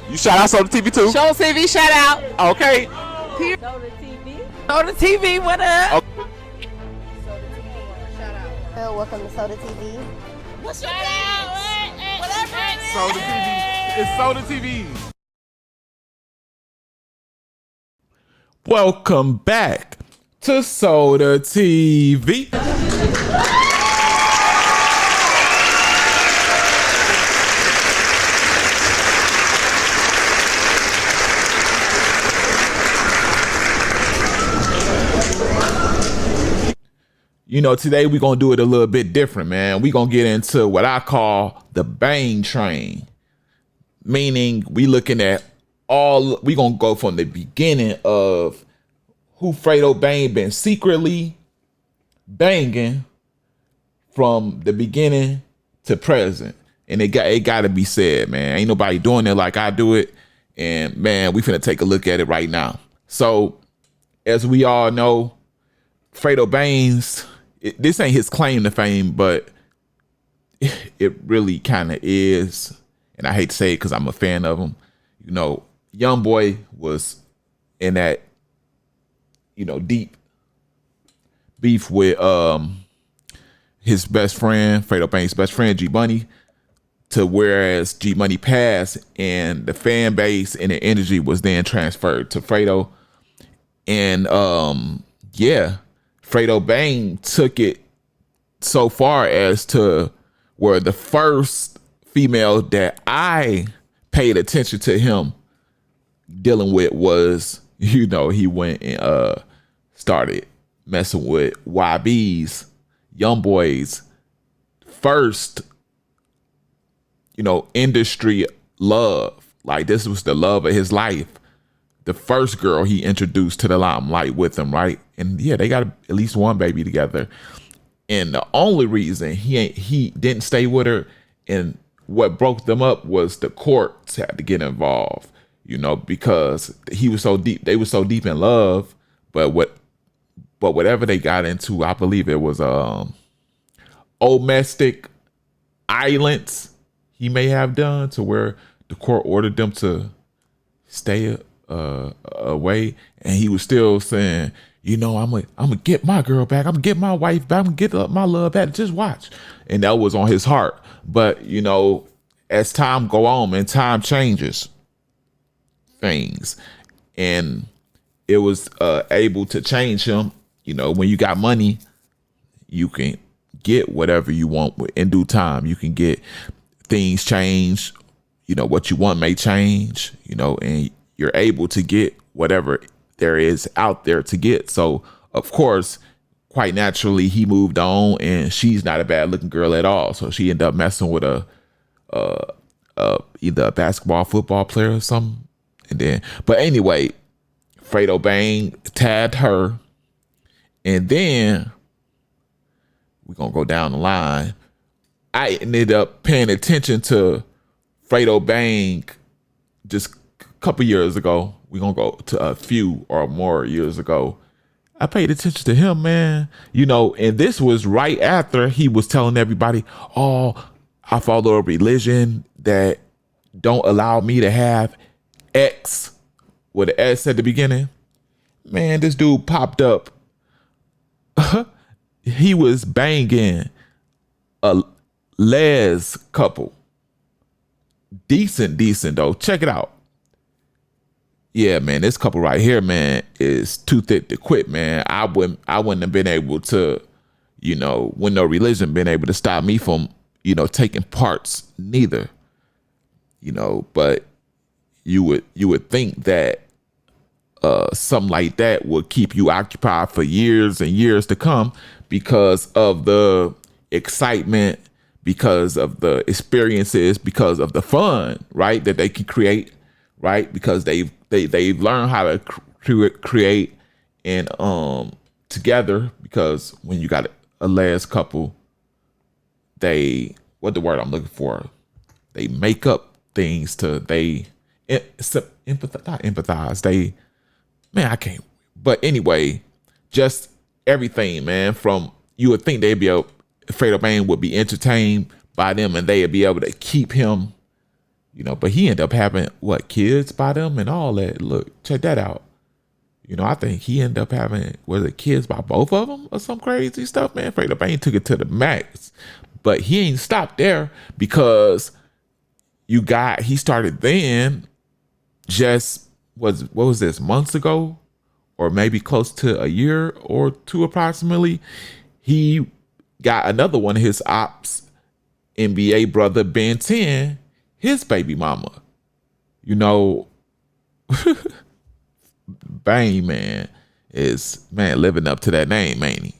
You shout out Soda TV too? Show TV shout out. Okay. Soda TV. Soda TV, what up? Okay. Soda TV. Shout out. Welcome to Soda TV. What's your name? Whatever it is. Soda TV. It's Soda TV. Welcome back to Soda TV. You know, today we're going to do it a little bit different, man. We're going to get into what I call the bang train. Meaning we looking at we going to go from the beginning of who Fredo Bang been secretly banging from the beginning to present. And it got to be said, man. Ain't nobody doing it like I do it. And man, we finna take a look at it right now. So as we all know, Fredo Bang's, this ain't his claim to fame, but it really kind of is. And I hate to say it because I'm a fan of him. You know, Young Boy was in that, you know, deep beef with his best friend, Fredo Bang's best friend, G Money, to whereas G Money passed and the fan base and the energy was then transferred to Fredo. And yeah, Fredo Bang took it so far as to where the first female that I paid attention to him dealing with was, you know, he went and started messing with YB's, Young Boy's first, you know, industry love. Like, this was the love of his life. The first girl he introduced to the limelight with him, right? And yeah, they got at least one baby together. And the only reason he didn't stay with her and what broke them up was the courts had to get involved, you know, because he was so deep, they were so deep in love. But whatever they got into, I believe it was domestic violence he may have done, to where the court ordered them to stay away, and he was still saying, you know, I'm gonna get my girl back, I'm gonna get my wife back, I'm gonna get my love back, just watch. And that was on his heart. But you know, as time go on and time changes things, and it was able to change him. You know, when you got money, you can get whatever you want in due time. You can get things change, you know, what you want may change, you know, and you're able to get whatever there is out there to get. So of course, quite naturally, he moved on, and she's not a bad looking girl at all. So she ended up messing with either a basketball, football player or something. And then, but anyway, Fredo Bang tagged her, and then we're gonna go down the line. I ended up paying attention to Fredo Bang just a couple years ago. We're gonna go to a few or more years ago. I paid attention to him, man. You know, and this was right after he was telling everybody, oh, I follow a religion that don't allow me to have X with an S at the beginning. Man, this dude popped up. He was banging a les couple. Decent though. Check it out. Yeah, man, this couple right here, man, is too thick to quit, man. I wouldn't have been able to, you know, with no religion, been able to stop me from, you know, taking parts neither. You know, but you would think that something like that would keep you occupied for years and years to come because of the excitement, because of the experiences, because of the fun, right, that they can create, right, because they've learned how to create and together. Because when you got a les couple, they, what the word I'm looking for, they make up things to, they empathize, they, man, I can't. But anyway, just everything, man, from, you would think they'd be able, Fredo Bang would be entertained by them and they'd be able to keep him, You know, but he ended up having what, kids by them and all that. Look, check that out. You know, I think he ended up having, was it kids by both of them or some crazy stuff, man. Fredo Bang took it to the max. But he ain't stopped there, because he started then just, what was this, months ago? Or maybe close to a year or two approximately. He got another one of his ops, NBA brother Ben 10, his baby mama. You know, Bang, man, is, man, living up to that name, ain't he?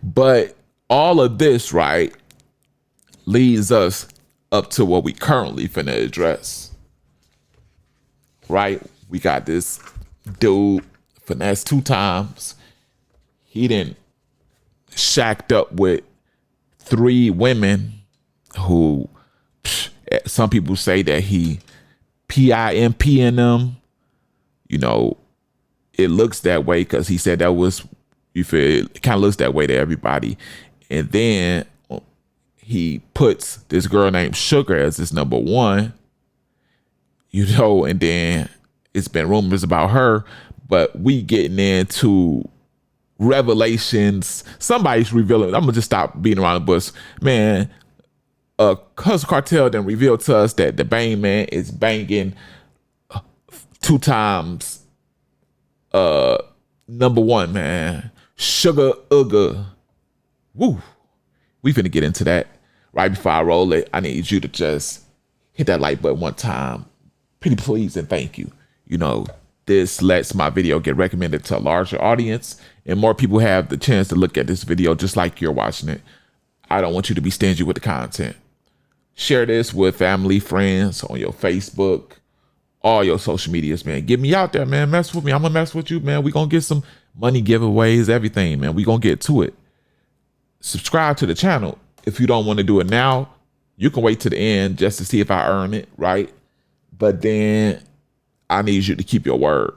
But all of this, right, leads us up to what we currently finna address. Right? We got this dude, Finesse2Tymes. He done shacked up with 3 women who, some people say that he PIMPing them. You know, it looks that way because he said that was, you feel, it kind of looks that way to everybody. And then he puts this girl named Shugga as his number 1, you know, and then it's been rumors about her, but we getting into revelations. Somebody's revealing. I'm gonna just stop beating around the bush, man. Cartel then revealed to us that the Bang man is banging 2 times number 1, man, Shugga Ugga. Woo. We finna get into that. Right before I roll it, I need you to just hit that like button one time. Pretty please and thank you. You know, this lets my video get recommended to a larger audience, and more people have the chance to look at this video just like you're watching it. I don't want you to be stingy with the content. Share this with family, friends, on your Facebook, all your social medias, man. Get me out there, man. Mess with me. I'm gonna mess with you, man. We gonna get some money giveaways, everything, man. We gonna get to it. Subscribe to the channel. If you don't want to do it now, you can wait to the end just to see if I earn it, right? But then I need you to keep your word.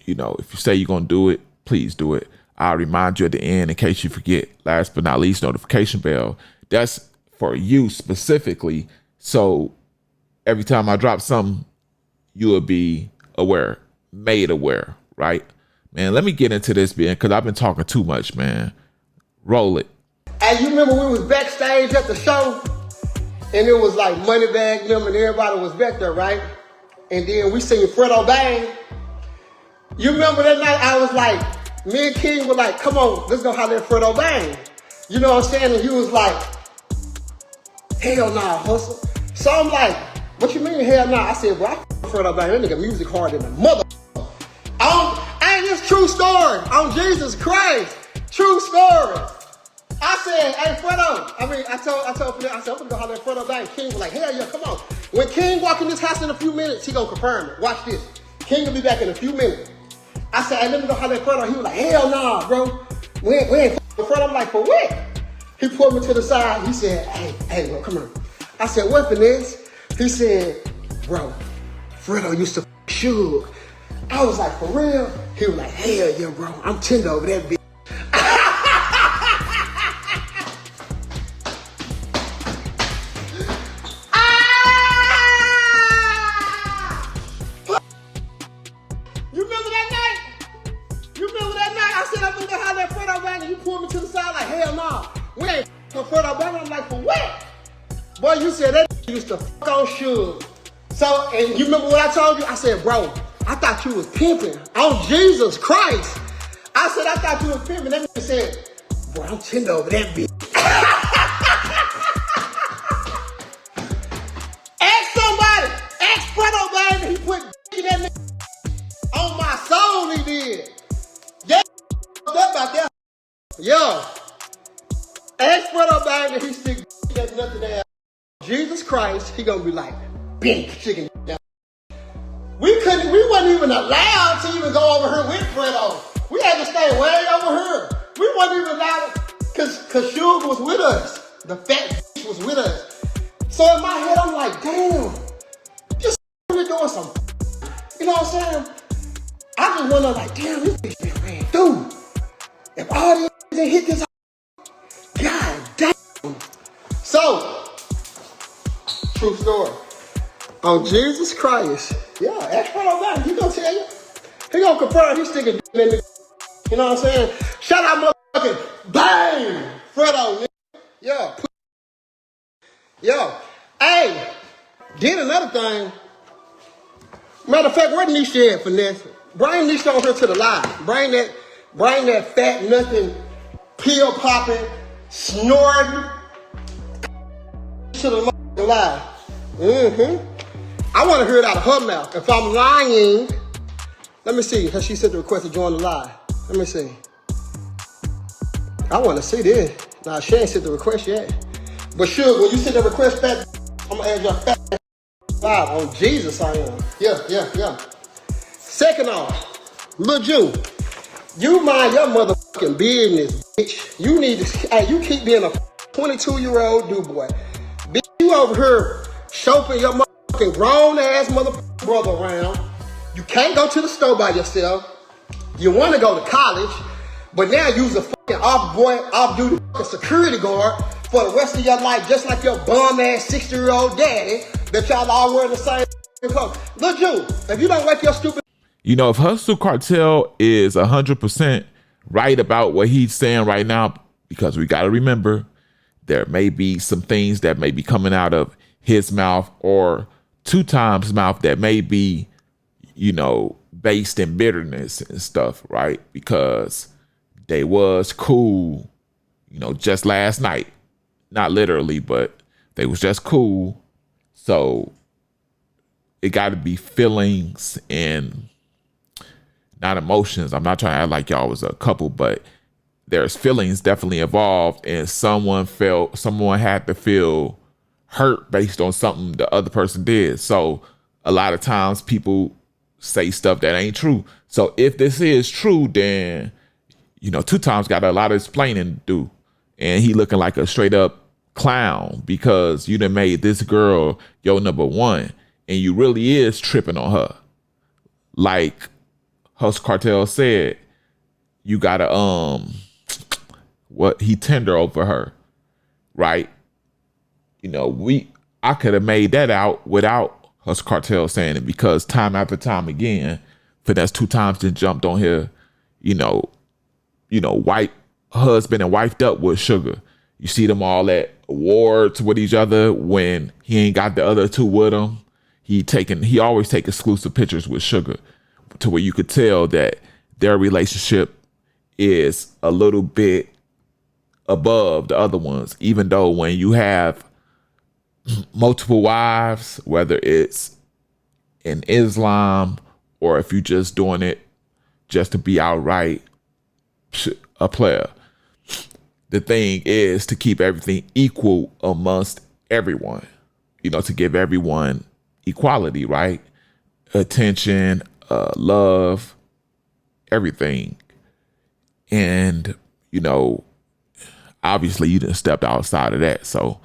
You know, if you say you're going to do it, please do it. I'll remind you at the end in case you forget. Last but not least, notification bell. That's for you specifically. So every time I drop something, you will be aware, made aware, right? Man, let me get into this, man, because I've been talking too much, man. Roll it. And you remember we was backstage at the show, and it was like Moneybag them and everybody was back there, right? And then we seen Fredo Bang. You remember that night I was like, me and King were like, come on, let's go holler at Fredo Bang. You know what I'm saying? And he was like, hell nah, hustle. So I'm like, what you mean hell nah? I said, well, I Fredo Bang, that nigga music hard in the mother. Ain't this true story on Jesus Christ. True story. I said, hey, Fredo. I told Fredo, I said, I'm gonna go holler at Fredo Bang. King was like, hell yeah, come on. When King walk in this house in a few minutes, he gonna confirm it. Watch this. King will be back in a few minutes. I said, hey, let me go holler at Fredo. He was like, hell nah, bro. We ain't with Fredo. I'm like, for what? He pulled me to the side. He said, hey, bro, come here. I said, what, Finesse? He said, bro, Fredo used to Shugga. I was like, for real? He was like, hell yeah, bro. I'm tender over that bitch. Boy, you said that used to fuck on Shugga. So, and you remember what I told you? I said, bro, I thought you was pimping on Jesus Christ. I said, I thought you was pimping. That nigga said, boy, I'm tender over that bitch. Ask somebody. Ask Fredo Bang. He put in that nigga on my soul, he did. Yeah, about that. Yo. Ask Fredo Bang that he stick that nothing there. Jesus Christ, he gonna be like, big chicken. We wasn't even allowed to even go over here with Fredo. We had to stay way over here. We wasn't even allowed, cause Shugga was with us. The fat bitch was with us. So in my head, I'm like, damn, this really doing some, you know what I'm saying? I just wonder like, damn, this bitch been ran through. If all these didn't hit this, god damn. So, true story. On Jesus Christ. Yeah, ask Fredo about it. He gonna tell you. He gonna confirm he's sticking in the, you know what I'm saying? Shout out motherfucking bang! Fredo, nigga. Yeah. Yo. Hey, did another thing. Matter of fact, where Nisha at, Finesse? Bring Nisha on here to the live. Bring that fat, nothing, pill popping, snorting to the live. I want to hear it out of her mouth. If I'm lying, let me see. Has she sent the request to join the live? Let me see. I want to see this. Nah, she ain't sent the request yet. But Shugga, when you send the request back, I'm gonna add your fat live on Jesus. I am. Yeah. Second off, Lil Jew, you mind your motherfucking business, bitch. You need to. Hey, you keep being a 22-year-old dude boy. Bitch, you over here chauffeuring your motherfucking grown ass motherfucking brother around. You can't go to the store by yourself. You want to go to college, but now you's a fucking off-duty security guard for the rest of your life, just like your bum-ass 60-year-old daddy that y'all all wearing the same clothes. Lil Jew, if you don't wake your stupid... You know, if Hustle Cartel is 100% right about what he's saying right now, because we got to remember, there may be some things that may be coming out of his mouth or 2Tymes' mouth that may be, you know, based in bitterness and stuff, right? Because they was cool, you know, just last night. Not literally, but they was just cool. So it got to be feelings and not emotions. I'm not trying to act like y'all was a couple, but there's feelings definitely involved, and someone had to feel hurt based on something the other person did. So a lot of times people say stuff that ain't true. So if this is true, then, you know, 2Tymes got a lot of explaining to do. And he looking like a straight up clown because you done made this girl your number one and you really is tripping on her. Like Hustle Cartel said, you gotta, he tender over her, right? You know, I could have made that out without Hustle Cartel saying it, because time after time again, Finesse2Tymes just jumped on here, you know, white husband and wifed up with Shugga. You see them all at awards with each other when he ain't got the other two with him. He always take exclusive pictures with Shugga to where you could tell that their relationship is a little bit above the other ones, even though when you have multiple wives, whether it's in Islam or if you just doing it just to be outright a player, the thing is to keep everything equal amongst everyone, you know, to give everyone equality, right? Attention, love, everything. And, you know, obviously you didn't step outside of that. So,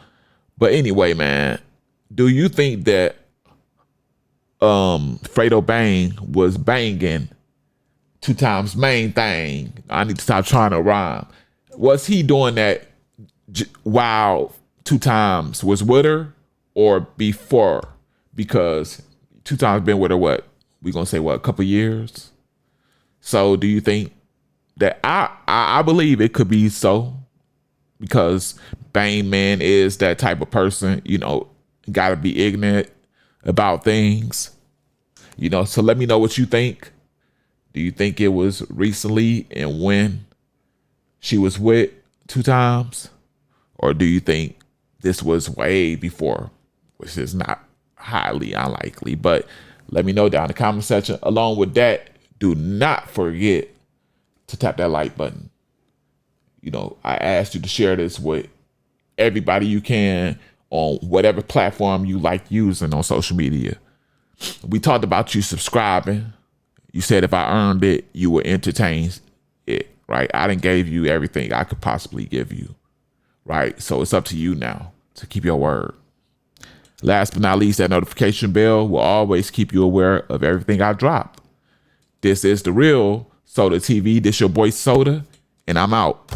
but anyway, man, do you think that Fredo Bang was banging 2Tymes' main thing? I need to stop trying to rhyme. Was he doing that while 2Tymes was with her or before? Because 2Tymes been with her, what? We gonna say what, a couple years? So do you think that I believe it could be so? Because Bang Man is that type of person, you know, gotta be ignorant about things. You know, so let me know what you think. Do you think it was recently and when she was with 2Tymes? Or do you think this was way before, which is not highly unlikely? But let me know down in the comment section. Along with that, do not forget to tap that like button. You know, I asked you to share this with everybody you can on whatever platform you like using on social media. We talked about you subscribing. You said if I earned it, you would entertain it, right? I done gave you everything I could possibly give you, right? So it's up to you now to keep your word. Last but not least, that notification bell will always keep you aware of everything I drop. This is The Real Soda TV. This your boy Soda, and I'm out.